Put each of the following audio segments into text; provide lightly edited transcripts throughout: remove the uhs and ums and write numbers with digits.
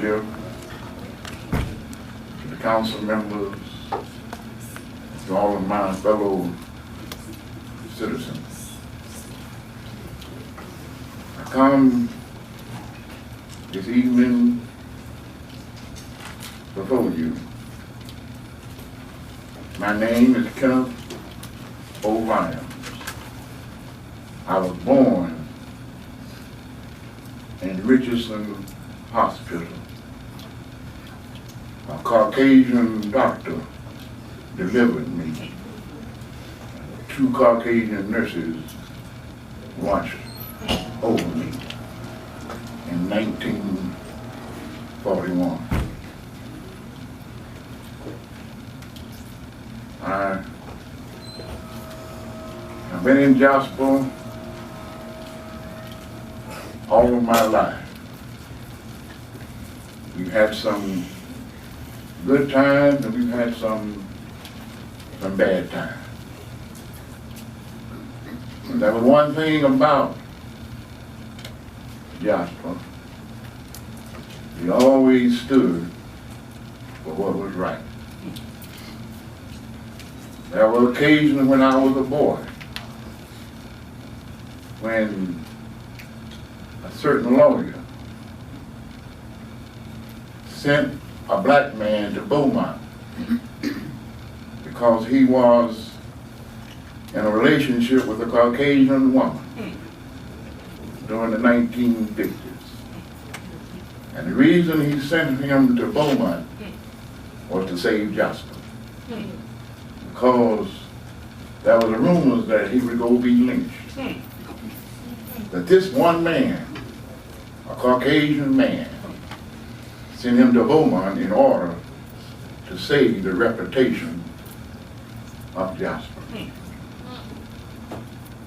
leadership, to the council members, to all of my fellow citizens. I come this evening before you. My name is Kenneth O'Ryan. I was born in Richardson Hospital. A Caucasian doctor delivered me. 2 Caucasian nurses watched over me in 1941. I've been in Jasper all of my life. We've had some good times and we've had some bad times. And there was one thing about Jasper. He always stood for what was right. There were occasions when I was a boy when a certain lawyer sent a black man to Beaumont because he was in a relationship with a Caucasian woman during the 1950s. And the reason he sent him to Beaumont was to save Jasper. Because there was rumors that he would go be lynched. That this one man, a Caucasian man, sent him to Beaumont in order to save the reputation of Jasper.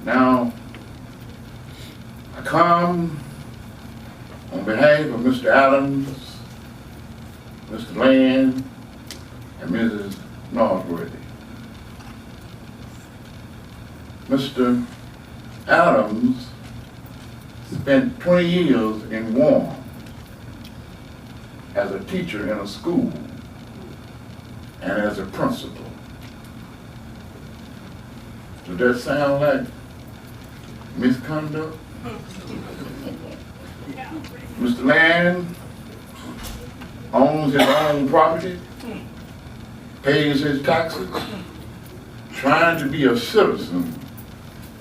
Now, I come on behalf of Mr. Adams, Mr. Land, and Mrs. Northworthy. Mr. Adams spent 20 years in Warren as a teacher in a school and as a principal. Does that sound like misconduct? Mr. Land owns his own property, pays his taxes, trying to be a citizen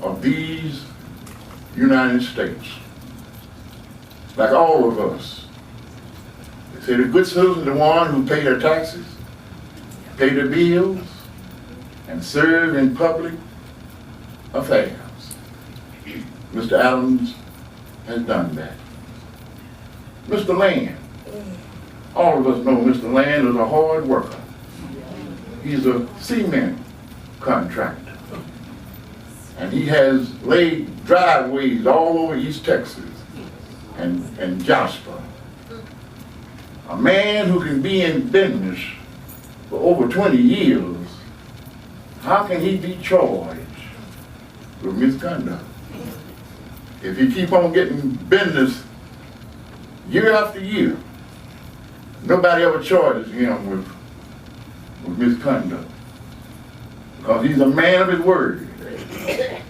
of these United States, like all of us. They say the good citizen is the one who pay their taxes, pay their bills, and serve in public affairs. Mr. Adams has done that. Mr. Land, all of us know Mr. Land is a hard worker. He's a cement contractor. And he has laid driveways all over East Texas and Jasper. A man who can be in business for over 20 years, how can he be charged with misconduct? If he keep on getting business year after year, nobody ever charges him with misconduct. Because he's a man of his word.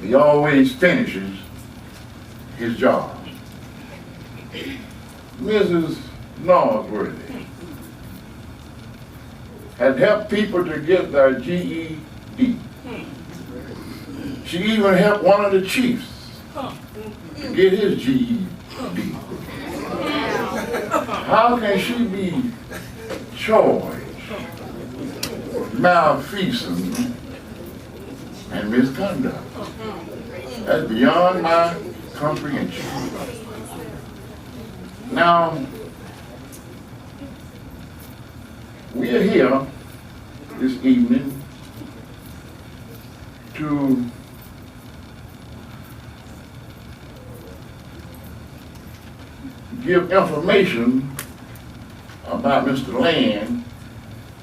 He always finishes his job. Mrs. Northworthy had helped people to get their GED. She even helped one of the chiefs to get his GED. How can she be charged with malfeasance and misconduct? That's beyond my comprehension. Now, we are here this evening to give information about Mr. Land,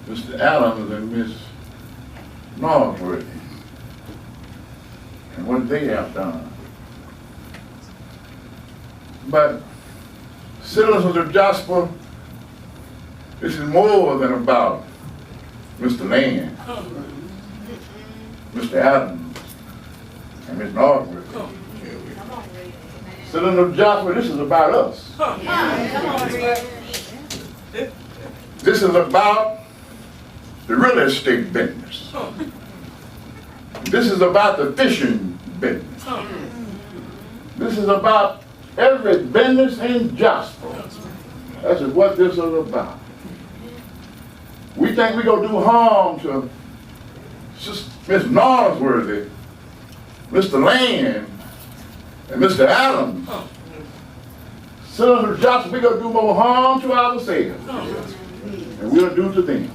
Mr. Adams, and Ms. Northworthy, and what they have done. But citizens of Jasper, This is more than about Mr. Land, Mr. Adams, and Ms. Northwood. Citizens of Jasper, this is about us. This is about the real estate business. This is about the fishing business. This is about every business in Jasper. That's what this is about. We think we're going to do harm to Ms. Northworthy, Mr. Land, and Mr. Adams. Citizens of Jasper, we're going to do more harm to ourselves than we'll do to them.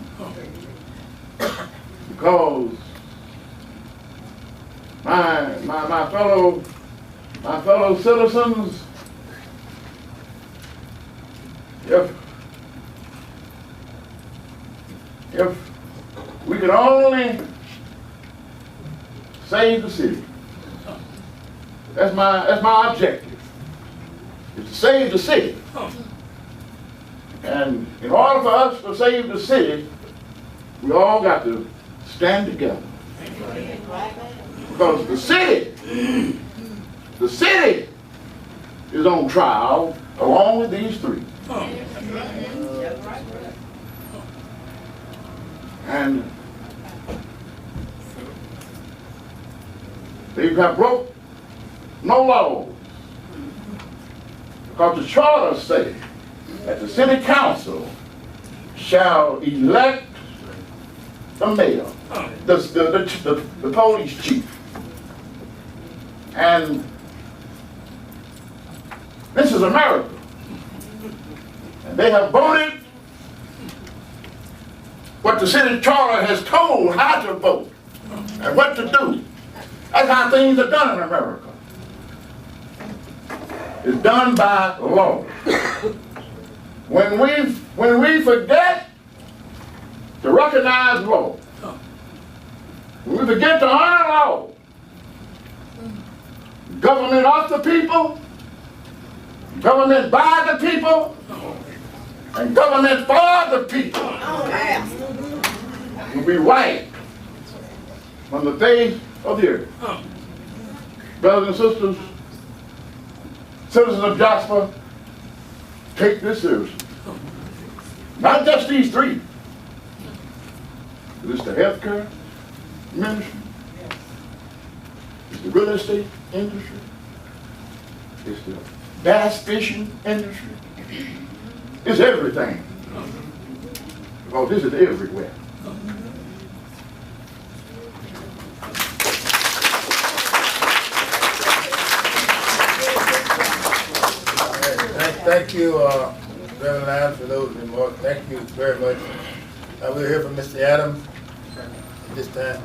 Because my fellow citizens, if we could only save the city, that's my objective, is to save the city. And in order for us to save the city, we all got to stand together. Because the city is on trial along with these three. And they have broke no laws. Because the charter says that the city council shall elect the mayor, the police chief. And this is America. And they have voted what the city charter has told how to vote and what to do. That's how things are done in America. It's done by law. When we forget to recognize law, when we forget to honor law, government of the people, government by the people, and government for the people will be wiped from the face of the earth. Brothers and sisters, citizens of Jasper, take this seriously. Not just these three. It's the healthcare ministry. It's the real estate industry. It's the bass fishing industry. It's everything. Because this is everywhere. Thank you, Reverend Lyons, for those remarks. Thank you very much. I will hear from Mr. Adams at this time.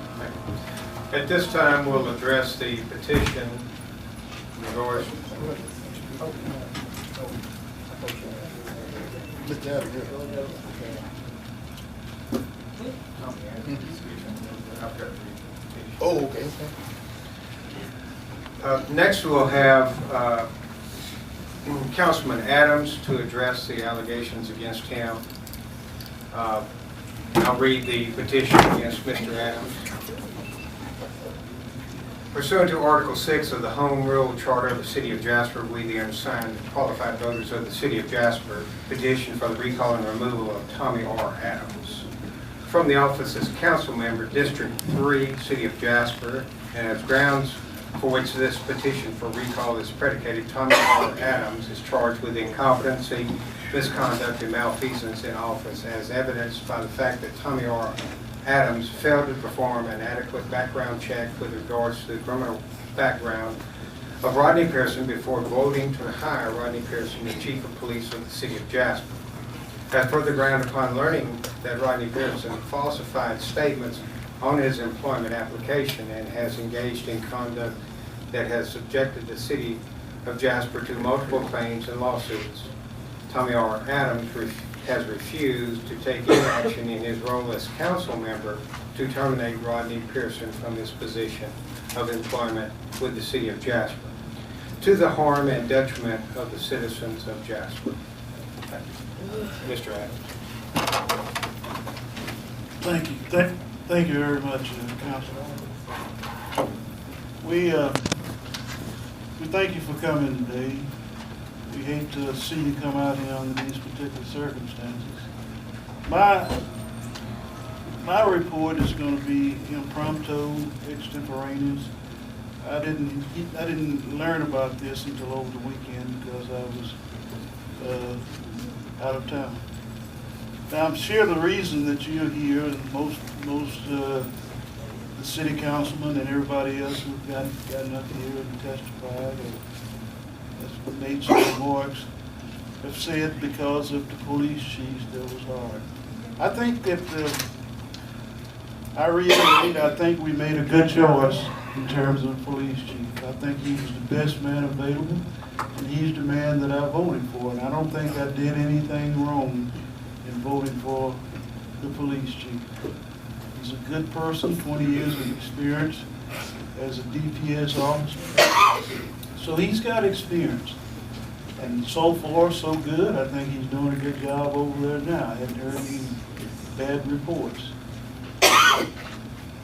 At this time, we'll address the petition in regards. Mr. Adams, oh, okay. Next, we'll have Councilman Adams to address the allegations against him. I'll read the petition against Mr. Adams. Pursuant to Article 6 of the Home Rule Charter of the City of Jasper, we, the undersigned qualified voters of the City of Jasper, petition for the recall and removal of Tommy R. Adams from the office as council member, District 3, City of Jasper, and as grounds for which this petition for recall is predicated, Tommy R. Adams is charged with incompetency, misconduct, and malfeasance in office, as evidenced by the fact that Tommy R. Adams failed to perform an adequate background check with regards to the criminal background of Rodney Pearson before voting to hire Rodney Pearson as Chief of Police of the City of Jasper. As further ground, upon learning that Rodney Pearson falsified statements on his employment application and has engaged in conduct that has subjected the City of Jasper to multiple claims and lawsuits, Tommy R. Adams has refused to take any action in his role as council member to terminate Rodney Pearson from his position of employment with the City of Jasper, to the harm and detriment of the citizens of Jasper. Mr. Adams. Thank you. Thank you very much, Council. We thank you for coming today. We hate to see you come out here under these particular circumstances. My report is going to be impromptu, extemporaneous. I didn't learn about this until over the weekend because I was out of town. Now, I'm sure the reason that you're here, and most the city councilmen and everybody else who've gotten up here and testified or made some remarks have said because of the police chief that was hard. I think that I think we made a good choice in terms of police chief. I think he was the best man available, and he's the man that I voted for. And I don't think I did anything wrong in voting for the police chief. He's a good person, 20 years of experience as a DPS officer. So he's got experience. And so far, so good. I think he's doing a good job over there now. I haven't heard any bad reports.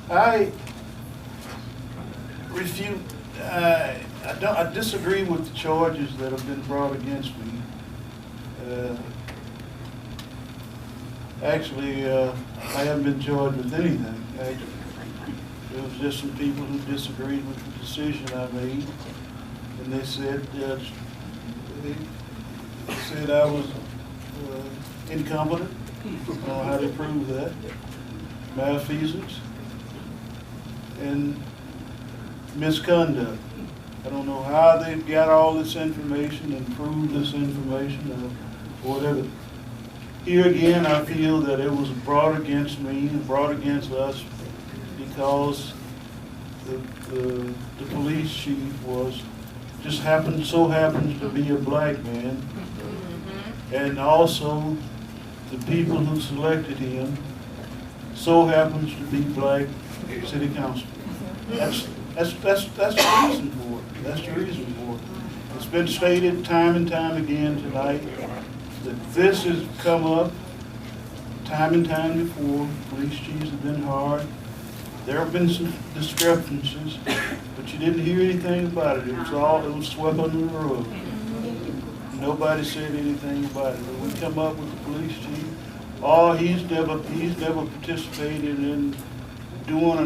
I refute, I disagree with the charges that have been brought against me. Actually, I haven't been charged with anything. Actually, it was just some people who disagreed with the decision I made, and they said I was incompetent. I don't know how to prove that. Malfeasance and misconduct. I don't know how they got all this information and proved this information or whatever. Here again, I feel that it was brought against me and brought against us because the police chief so happens to be a black man, and also the people who selected him so happens to be black city council. That's the reason for it. That's the reason for it. It's been stated time and time again tonight that this has come up time and time before. Police chiefs have been hard. There have been some discrepancies, but you didn't hear anything about it. It was swept under the rug. Nobody said anything about it. When we come up with the police chief, he's never participated in doing